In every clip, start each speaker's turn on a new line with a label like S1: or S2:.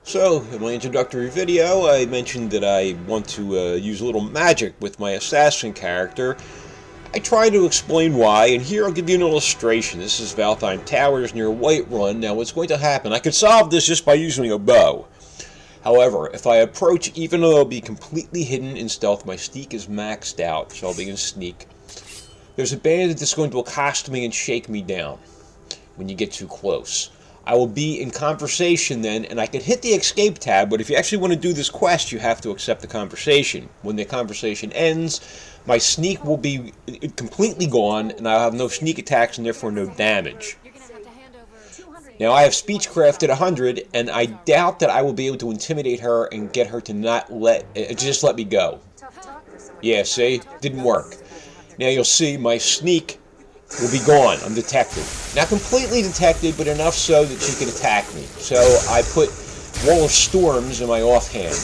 S1: So, in my introductory video, I mentioned that I want to use a little magic with my assassin character. I try to explain why, and here I'll give you an illustration. This is Valtheim Towers near Whiterun. Now, what's going to happen? I could solve this just by using a bow. However, if I approach, even though I'll be completely hidden in stealth, my sneak is maxed out, so I'll be in sneak. There's a bandit that's going to accost me and shake me down when you get too close. I will be in conversation then, and I can hit the escape tab, but if you actually want to do this quest, you have to accept the conversation. When the conversation ends, my sneak will be completely gone, and I'll have no sneak attacks and therefore no damage. Now, I have speechcraft at 100, and I doubt that I will be able to intimidate her and get her to just let me go. Yeah, see? Didn't work. Now you'll see my sneak will be gone, undetected. Not completely detected, but enough so that she can attack me. So I put Wall of Storms in my offhand.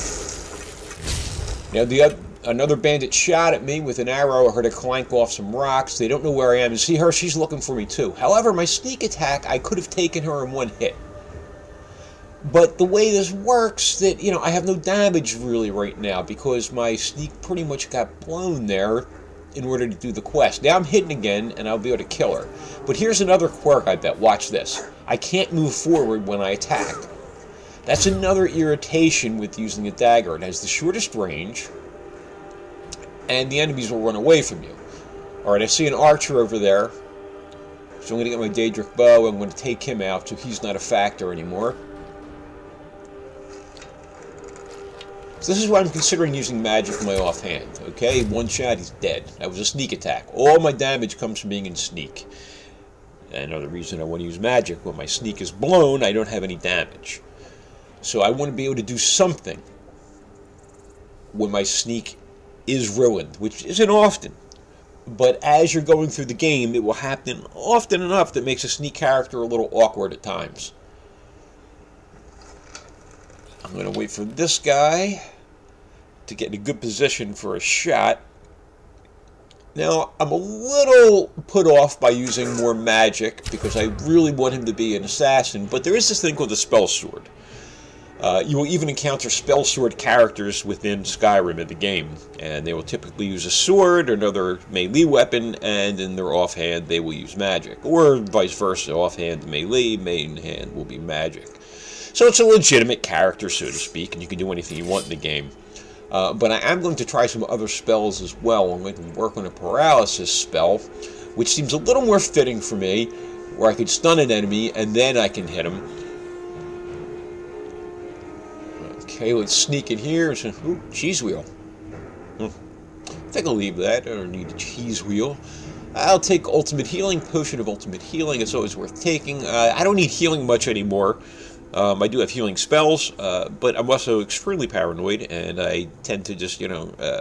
S1: Now another bandit shot at me with an arrow. I heard her clank off some rocks. They don't know where I am. You see her? She's looking for me too. However, my sneak attack, I could have taken her in one hit. But the way this works, that I have no damage really right now because my sneak pretty much got blown there in order to do the quest. Now I'm hidden again, and I'll be able to kill her. But here's another quirk, I bet. Watch this. I can't move forward when I attack. That's another irritation with using a dagger. It has the shortest range, and the enemies will run away from you. Alright, I see an archer over there. So I'm going to get my Daedric bow. I'm going to take him out, so he's not a factor anymore. So this is why I'm considering using magic in my offhand. Okay, one shot, he's dead. That was a sneak attack. All my damage comes from being in sneak. Another reason I want to use magic, when my sneak is blown, I don't have any damage. So I want to be able to do something when my sneak is ruined, which isn't often. But as you're going through the game, it will happen often enough that makes a sneak character a little awkward at times. I'm going to wait for this guy to get in a good position for a shot. Now, I'm a little put off by using more magic because I really want him to be an assassin, but there is this thing called the spell sword. You will even encounter spell sword characters within Skyrim in the game, and they will typically use a sword or another melee weapon, and in their offhand they will use magic, or vice versa. Offhand melee, main hand will be magic. So it's a legitimate character, so to speak, and you can do anything you want in the game. But I am going to try some other spells as well. I'm going to work on a paralysis spell, which seems a little more fitting for me, where I could stun an enemy and then I can hit him. Okay, let's sneak in here. Ooh, cheese wheel. I think I'll leave that. I don't need a cheese wheel. I'll take Ultimate Healing, Potion of Ultimate Healing. It's always worth taking. I don't need healing much anymore. I do have healing spells, but I'm also extremely paranoid, and I tend to just,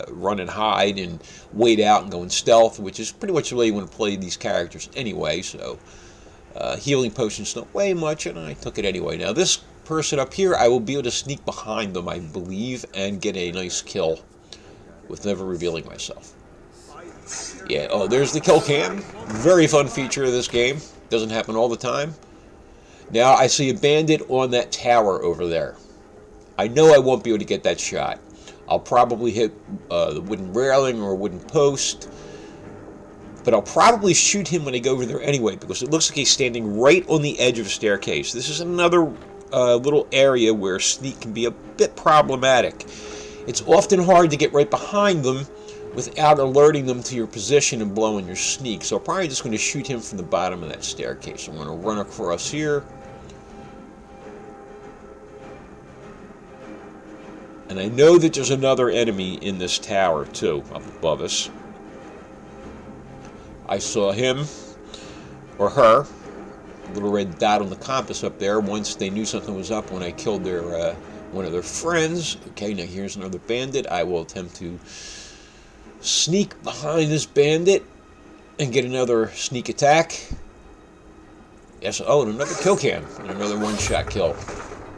S1: run and hide and wait out and go in stealth, which is pretty much the way you want to play these characters anyway, so healing potions don't weigh much, and I took it anyway. Now, this person up here, I will be able to sneak behind them, I believe, and get a nice kill with never revealing myself. Yeah, oh, there's the kill cam. Very fun feature of this game. Doesn't happen all the time. Now I see a bandit on that tower over there. I know I won't be able to get that shot. I'll probably hit the wooden railing or a wooden post. But I'll probably shoot him when I go over there anyway, because it looks like he's standing right on the edge of a staircase. This is another little area where sneak can be a bit problematic. It's often hard to get right behind them without alerting them to your position and blowing your sneak. So I'm probably just going to shoot him from the bottom of that staircase. I'm going to run across here. And I know that there's another enemy in this tower, too, up above us. I saw him, or her, a little red dot on the compass up there, once they knew something was up when I killed their one of their friends. Okay, now here's another bandit. I will attempt to sneak behind this bandit and get another sneak attack. Yes, oh, and another kill cam, and another one-shot kill.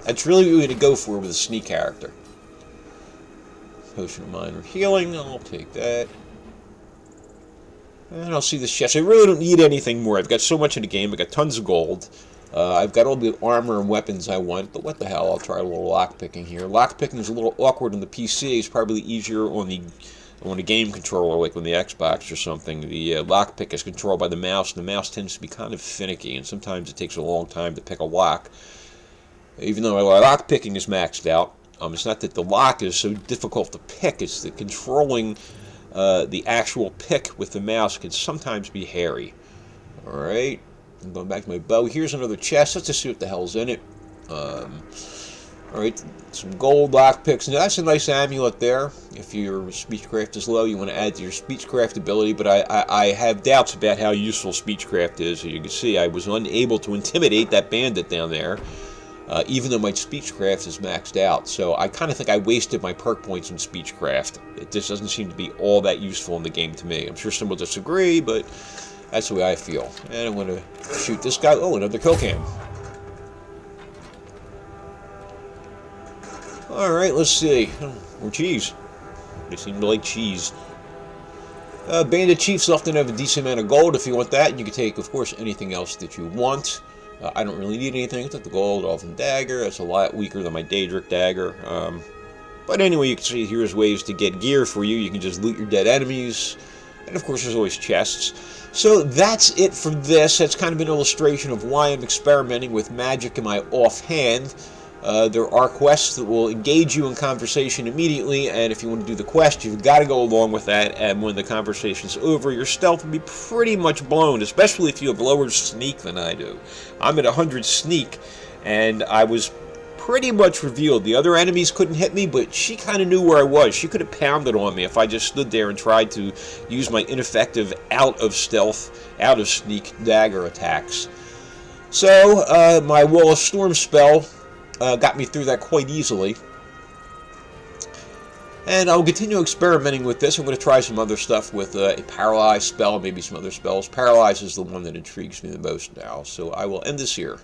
S1: That's really what we're going to go for with a sneak character. Potion of minor healing, I'll take that. And I'll see this chest. I really don't need anything more. I've got so much in the game. I've got tons of gold. I've got all the armor and weapons I want, but what the hell, I'll try a little lockpicking here. Lockpicking is a little awkward on the PC. It's probably easier on the game controller, like on the Xbox or something. The lockpick is controlled by the mouse, and the mouse tends to be kind of finicky, and sometimes it takes a long time to pick a lock. Even though lockpicking is maxed out, it's not that the lock is so difficult to pick, it's that controlling the actual pick with the mouse can sometimes be hairy. Alright. I'm going back to my bow. Here's another chest. Let's just see what the hell's in it. Alright, some gold lockpicks. Now, that's a nice amulet there. If your speechcraft is low, you want to add to your speechcraft ability, but I have doubts about how useful speechcraft is. As you can see, I was unable to intimidate that bandit down there, even though my speechcraft is maxed out. So I kind of think I wasted my perk points on speechcraft. It just doesn't seem to be all that useful in the game to me. I'm sure some will disagree, but that's the way I feel. And I'm going to shoot this guy. Oh, another kill cam. Alright, let's see. More cheese. They seem to like cheese. Bandit Chiefs often have a decent amount of gold. If you want that, you can take, of course, anything else that you want. I don't really need anything. I took the gold off the dagger. That's a lot weaker than my Daedric dagger. But anyway, you can see here's ways to get gear for you. You can just loot your dead enemies. And of course, there's always chests. So that's it for this. That's kind of an illustration of why I'm experimenting with magic in my offhand. There are quests that will engage you in conversation immediately, and if you want to do the quest, you've got to go along with that, and when the conversation's over, your stealth will be pretty much blown, especially if you have lower sneak than I do. I'm at 100 sneak, and I was pretty much revealed. The other enemies couldn't hit me, but she kind of knew where I was. She could have pounded on me if I just stood there and tried to use my ineffective out-of-stealth, out-of-sneak dagger attacks. So, my Wall of Storm spell got me through that quite easily. And I'll continue experimenting with this. I'm going to try some other stuff with a Paralyze spell, maybe some other spells. Paralyze is the one that intrigues me the most now, so I will end this here.